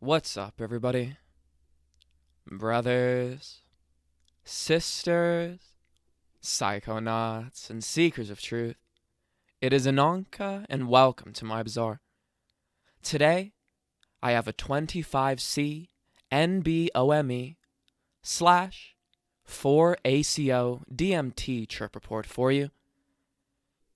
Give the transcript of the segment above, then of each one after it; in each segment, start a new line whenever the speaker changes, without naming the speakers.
What's up, everybody? Brothers, sisters, psychonauts, and seekers of truth. It is Ananka, and welcome to my bazaar. Today, I have a 25C-NBOMe slash 4ACO DMT trip report for you.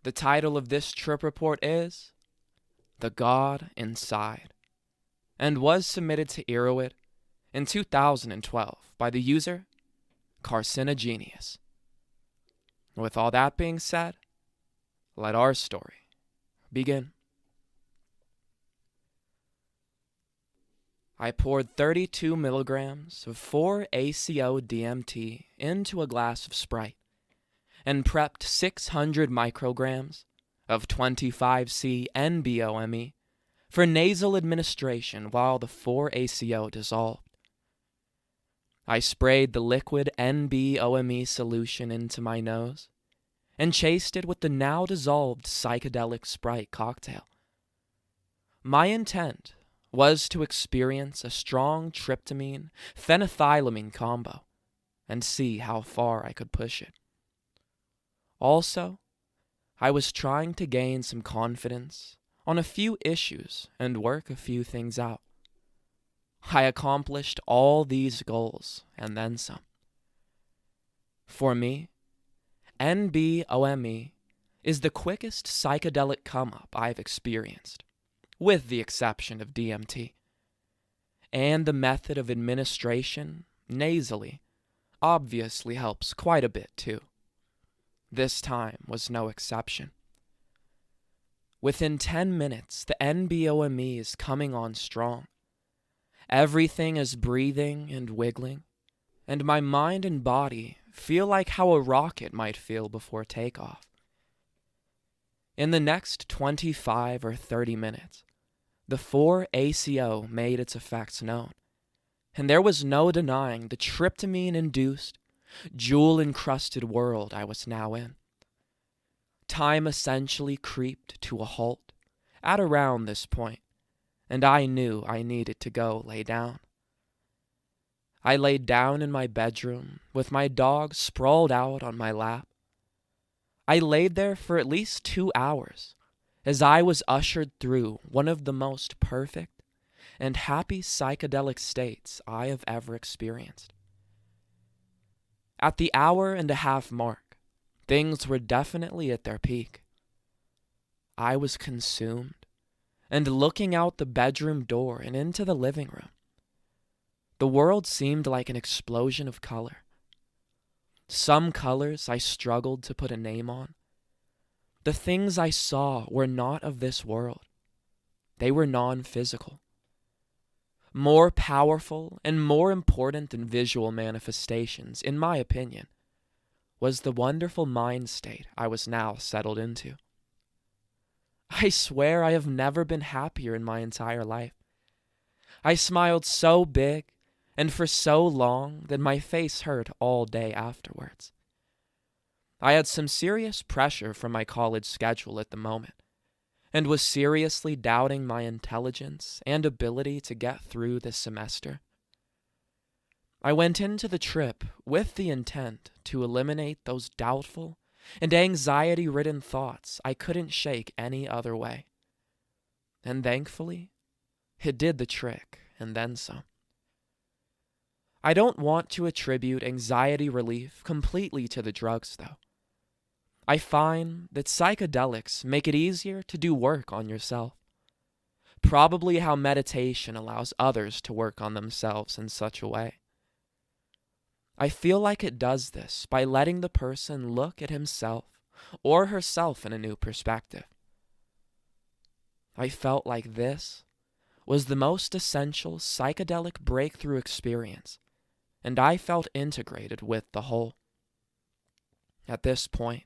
The title of this trip report is The God Inside, and was submitted to Erowid in 2012 by the user Carcinogenius. With all that being said, let our story begin. I poured 32 milligrams of 4-ACO DMT into a glass of Sprite and prepped 600 micrograms of 25C-NBOMe for nasal administration while the 4-ACO dissolved. I sprayed the liquid NBOMe solution into my nose and chased it with the now dissolved psychedelic Sprite cocktail. My intent was to experience a strong tryptamine-phenethylamine combo and see how far I could push it. Also, I was trying to gain some confidence on a few issues and work a few things out. I accomplished all these goals and then some. For me, NBOMe is the quickest psychedelic come-up I've experienced, with the exception of DMT. And the method of administration, nasally, obviously helps quite a bit too. This time was no exception. Within 10 minutes, the NBOMe is coming on strong. Everything is breathing and wiggling, and my mind and body feel like how a rocket might feel before takeoff. In the next 25 or 30 minutes, the 4-ACO made its effects known, and there was no denying the tryptamine-induced, jewel-encrusted world I was now in. Time essentially creeped to a halt at around this point, and I knew I needed to go lay down. I laid down in my bedroom with my dog sprawled out on my lap. I laid there for at least 2 hours as I was ushered through one of the most perfect and happy psychedelic states I have ever experienced. At the hour-and-a-half mark, things were definitely at their peak. I was consumed and looking out the bedroom door and into the living room. The world seemed like an explosion of color. Some colors I struggled to put a name on. The things I saw were not of this world. They were non-physical. More powerful and more important than visual manifestations, in my opinion, was the wonderful mind state I was now settled into. I swear I have never been happier in my entire life. I smiled so big and for so long that my face hurt all day afterwards. I had some serious pressure from my college schedule at the moment, and was seriously doubting my intelligence and ability to get through this semester. I went into the trip with the intent to eliminate those doubtful and anxiety-ridden thoughts I couldn't shake any other way. And thankfully, it did the trick, and then some. I don't want to attribute anxiety relief completely to the drugs, though. I find that psychedelics make it easier to do work on yourself. Probably how meditation allows others to work on themselves in such a way. I feel like it does this by letting the person look at himself or herself in a new perspective. I felt like this was the most essential psychedelic breakthrough experience, and I felt integrated with the whole. At this point,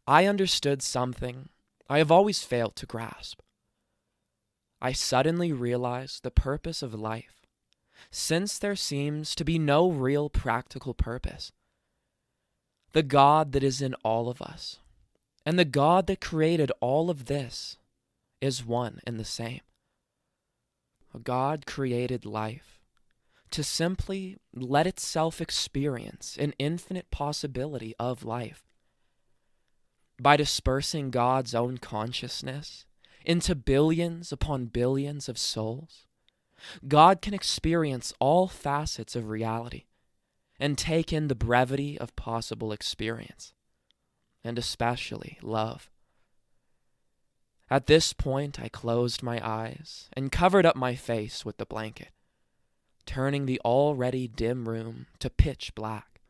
I understood something I have always failed to grasp. I suddenly realized the purpose of life, since there seems to be no real practical purpose. The God that is in all of us, and the God that created all of this, is one and the same. God created life to simply let itself experience an infinite possibility of life. By dispersing God's own consciousness into billions upon billions of souls, God can experience all facets of reality and take in the brevity of possible experience, and especially love. At this point, I closed my eyes and covered up my face with the blanket, turning the already dim room to pitch black.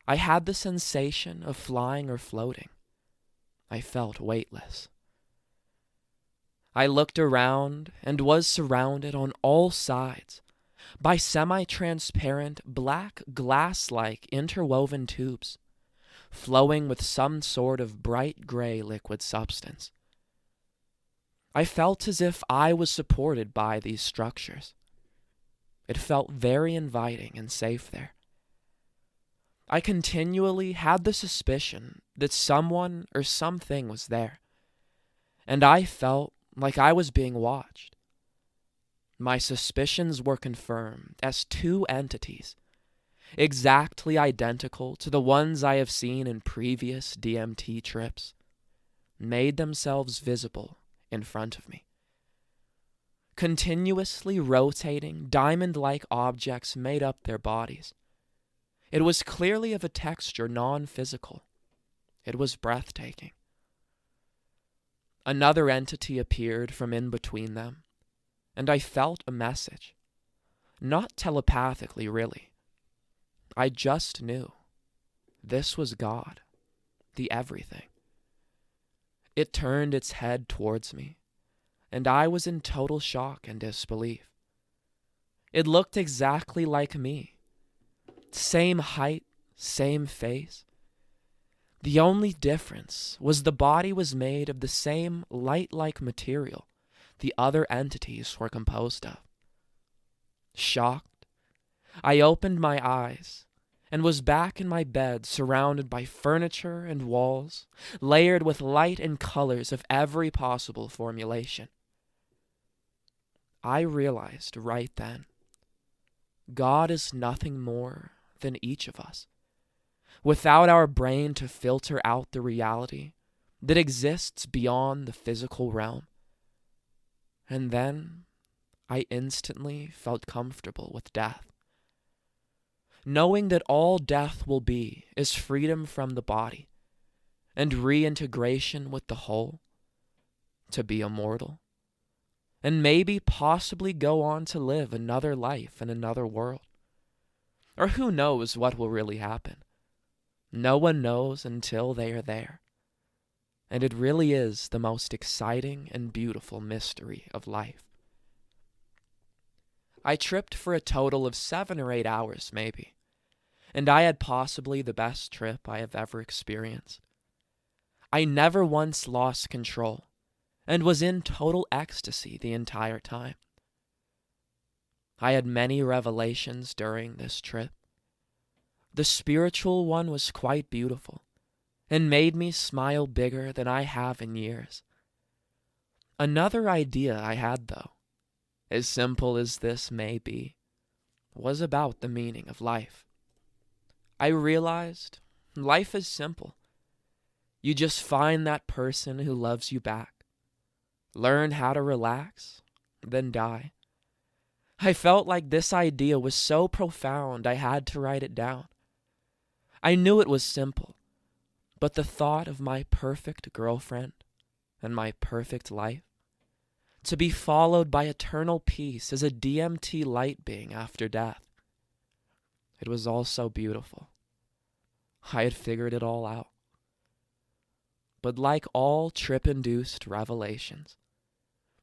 I had the sensation of flying or floating. I felt weightless. I looked around and was surrounded on all sides by semi-transparent, black, glass-like interwoven tubes, flowing with some sort of bright gray liquid substance. I felt as if I was supported by these structures. It felt very inviting and safe there. I continually had the suspicion that someone or something was there, and I felt like I was being watched. My suspicions were confirmed as two entities, exactly identical to the ones I have seen in previous DMT trips, made themselves visible in front of me. Continuously rotating, diamond-like objects made up their bodies. It was clearly of a texture non-physical. It was breathtaking. Another entity appeared from in between them, and I felt a message. Not telepathically, really. I just knew. This was God, the everything. It turned its head towards me, and I was in total shock and disbelief. It looked exactly like me. Same height, same face. The only difference was the body was made of the same light-like material the other entities were composed of. Shocked, I opened my eyes and was back in my bed, surrounded by furniture and walls, layered with light and colors of every possible formulation. I realized right then, God is nothing more than each of us, without our brain to filter out the reality that exists beyond the physical realm. And then I instantly felt comfortable with death. Knowing that all death will be is freedom from the body and reintegration with the whole, to be immortal, and maybe possibly go on to live another life in another world. Or who knows what will really happen? No one knows until they are there. And it really is the most exciting and beautiful mystery of life. I tripped for a total of 7 or 8 hours, maybe, and I had possibly the best trip I have ever experienced. I never once lost control, and was in total ecstasy the entire time. I had many revelations during this trip. The spiritual one was quite beautiful, and made me smile bigger than I have in years. Another idea I had, though, as simple as this may be, was about the meaning of life. I realized life is simple. You just find that person who loves you back, learn how to relax, then die. I felt like this idea was so profound I had to write it down. I knew it was simple, but the thought of my perfect girlfriend and my perfect life, to be followed by eternal peace as a DMT light being after death, it was all so beautiful. I had figured it all out. But like all trip-induced revelations,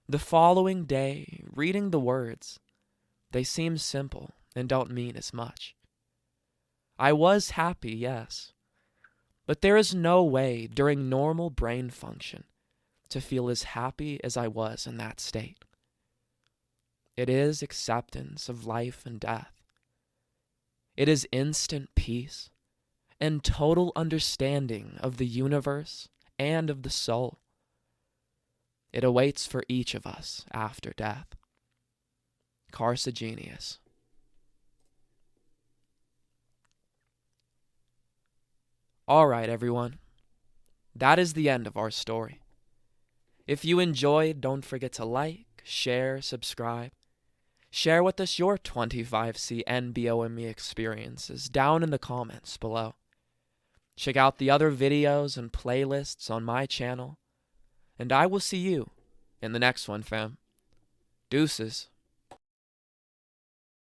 the following day, reading the words, they seem simple and don't mean as much. I was happy, yes, but there is no way during normal brain function to feel as happy as I was in that state. It is acceptance of life and death. It is instant peace and total understanding of the universe and of the soul. It awaits for each of us after death. carcinogenous. All right, everyone. That is the end of our story. If you enjoyed, don't forget to like, share, subscribe. Share with us your 25C-NBOMe experiences down in the comments below. Check out the other videos and playlists on my channel. And I will see you in the next one, fam. Deuces.